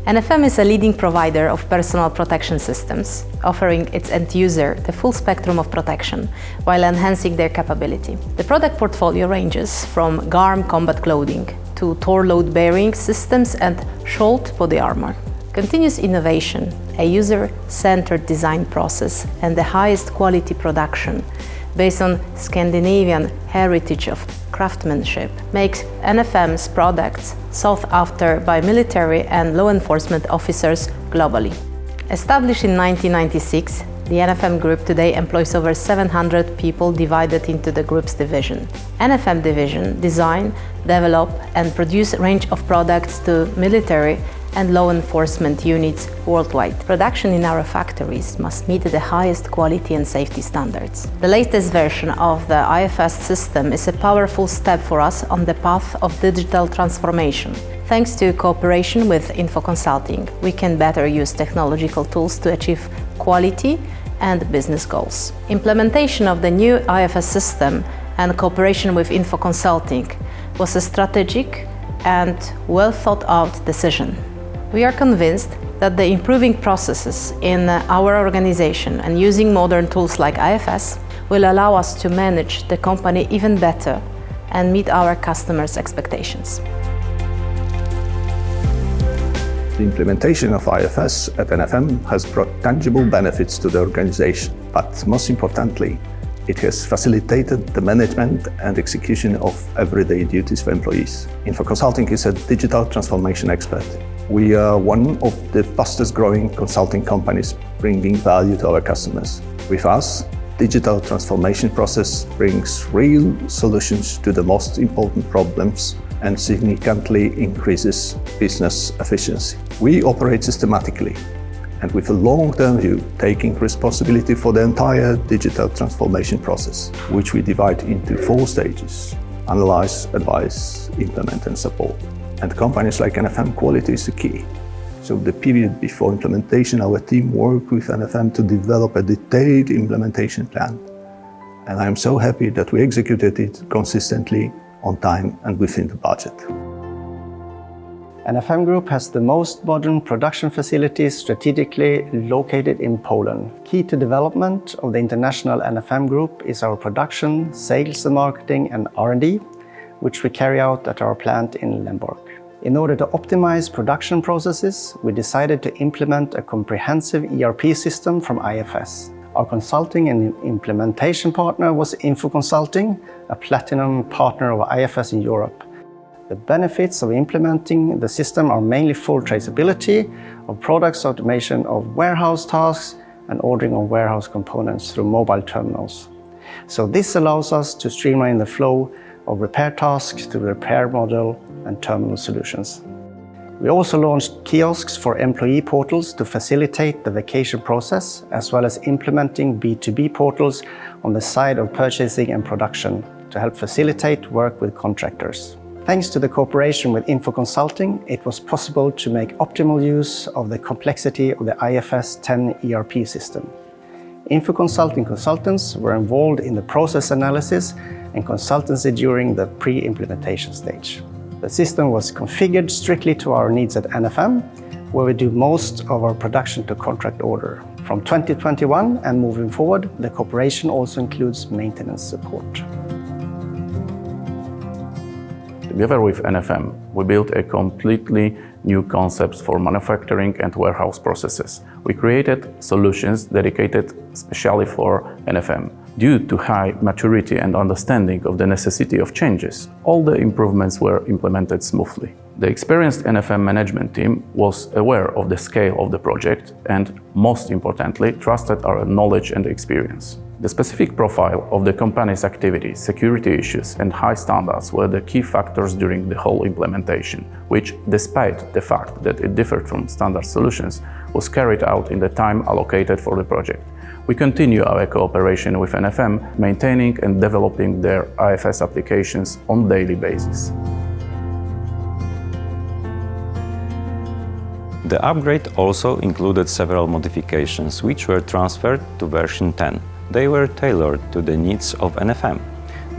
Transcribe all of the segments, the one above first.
NFM is a leading provider of personal protection systems, offering its end user the full spectrum of protection while enhancing their capability. The product portfolio ranges from GARM combat clothing to THOR load-bearing systems and SKJOLD body armor. Continuous innovation, a user-centered design process, and the highest quality production based on Scandinavian heritage of craftsmanship makes NFM's products sought after by military and law enforcement officers globally. Established in 1996, the NFM Group today employs over 700 people divided into the group's division. NFM division design, develop and produce a range of products to military and law enforcement units worldwide. Production in our factories must meet the highest quality and safety standards. The latest version of the IFS system is a powerful step for us on the path of digital transformation. Thanks to cooperation with InfoConsulting, we can better use technological tools to achieve quality and business goals. Implementation of the new IFS system and cooperation with InfoConsulting was a strategic and well-thought-out decision. We are convinced that the improving processes in our organization and using modern tools like IFS will allow us to manage the company even better and meet our customers' expectations. The implementation of IFS at NFM has brought tangible benefits to the organization, but most importantly, it has facilitated the management and execution of everyday duties for employees. InfoConsulting is a digital transformation expert. We are one of the fastest growing consulting companies bringing value to our customers. With us, digital transformation process brings real solutions to the most important problems and significantly increases business efficiency. We operate systematically and with a long-term view, taking responsibility for the entire digital transformation process, which we divide into 4 stages: analyze, advise, implement and support. And companies like NFM, quality is the key. So the period before implementation, our team worked with NFM to develop a detailed implementation plan. And I am so happy that we executed it consistently, on time and within the budget. NFM Group has the most modern production facilities strategically located in Poland. Key to development of the international NFM Group is our production, sales and marketing and R&D, which we carry out at our plant in Lemborg. In order to optimize production processes, we decided to implement a comprehensive ERP system from IFS. Our consulting and implementation partner was InfoConsulting, a platinum partner of IFS in Europe. The benefits of implementing the system are mainly full traceability of products, automation of warehouse tasks, and ordering of warehouse components through mobile terminals. So this allows us to streamline the flow of repair tasks to repair model and terminal solutions. We also launched kiosks for employee portals to facilitate the vacation process, as well as implementing B2B portals on the side of purchasing and production to help facilitate work with contractors. Thanks to the cooperation with InfoConsulting, it was possible to make optimal use of the complexity of the IFS 10 ERP system. InfoConsulting consultants were involved in the process analysis and consultancy during the pre-implementation stage. The system was configured strictly to our needs at NFM, where we do most of our production to contract order. From 2021 and moving forward, the cooperation also includes maintenance support. Together with NFM, we built a completely new concept for manufacturing and warehouse processes. We created solutions dedicated specially for NFM. Due to high maturity and understanding of the necessity of changes, all the improvements were implemented smoothly. The experienced NFM management team was aware of the scale of the project and, most importantly, trusted our knowledge and experience. The specific profile of the company's activities, security issues and high standards were the key factors during the whole implementation, which, despite the fact that it differed from standard solutions, was carried out in the time allocated for the project. We continue our cooperation with NFM, maintaining and developing their IFS applications on a daily basis. The upgrade also included several modifications which were transferred to version 10. They were tailored to the needs of NFM.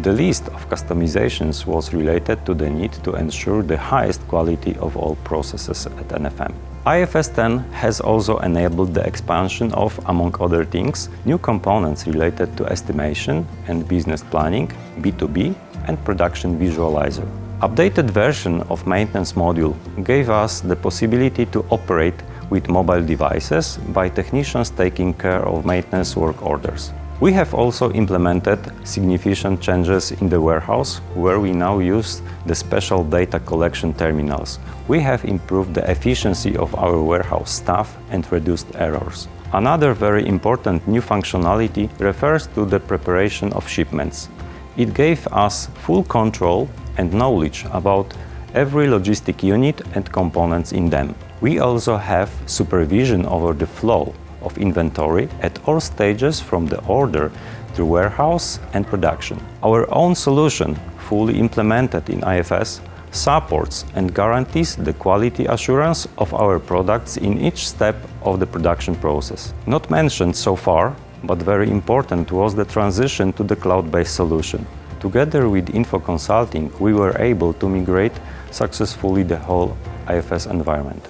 The list of customizations was related to the need to ensure the highest quality of all processes at NFM. IFS 10 has also enabled the expansion of, among other things, new components related to estimation and business planning, B2B, and production visualizer. Updated version of maintenance module gave us the possibility to operate with mobile devices by technicians taking care of maintenance work orders. We have also implemented significant changes in the warehouse, where we now use the special data collection terminals. We have improved the efficiency of our warehouse staff and reduced errors. Another very important new functionality refers to the preparation of shipments. It gave us full control and knowledge about every logistic unit and components in them. We also have supervision over the flow of inventory at all stages from the order through warehouse and production. Our own solution, fully implemented in IFS, supports and guarantees the quality assurance of our products in each step of the production process. Not mentioned so far, but very important, was the transition to the cloud-based solution. Together with InfoConsulting, we were able to migrate successfully the whole IFS environment.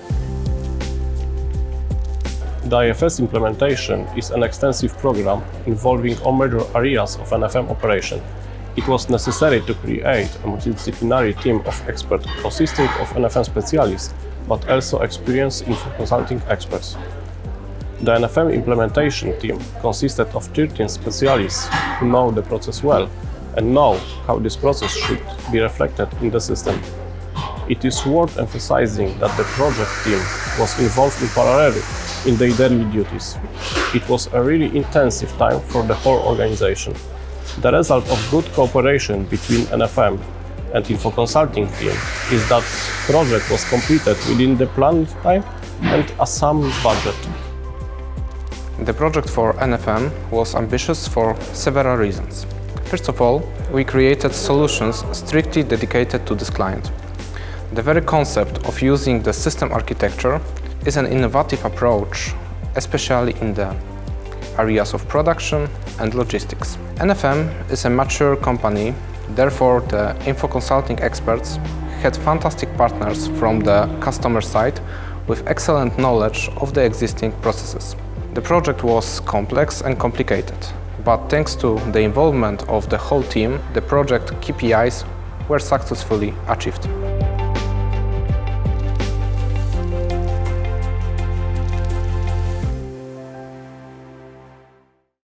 The IFS implementation is an extensive program involving all major areas of NFM operation. It was necessary to create a multidisciplinary team of experts consisting of NFM specialists, but also experienced InfoConsulting experts. The NFM implementation team consisted of 13 specialists who know the process well and know how this process should be reflected in the system. It is worth emphasizing that the project team was involved in parallel in their daily duties. It was a really intensive time for the whole organization. The result of good cooperation between NFM and InfoConsulting team is that the project was completed within the planned time and assigned budget. The project for NFM was ambitious for several reasons. First of all, we created solutions strictly dedicated to this client. The very concept of using the system architecture is an innovative approach, especially in the areas of production and logistics. NFM is a mature company, therefore the InfoConsulting experts had fantastic partners from the customer side with excellent knowledge of the existing processes. The project was complex and complicated, but thanks to the involvement of the whole team, the project KPIs were successfully achieved.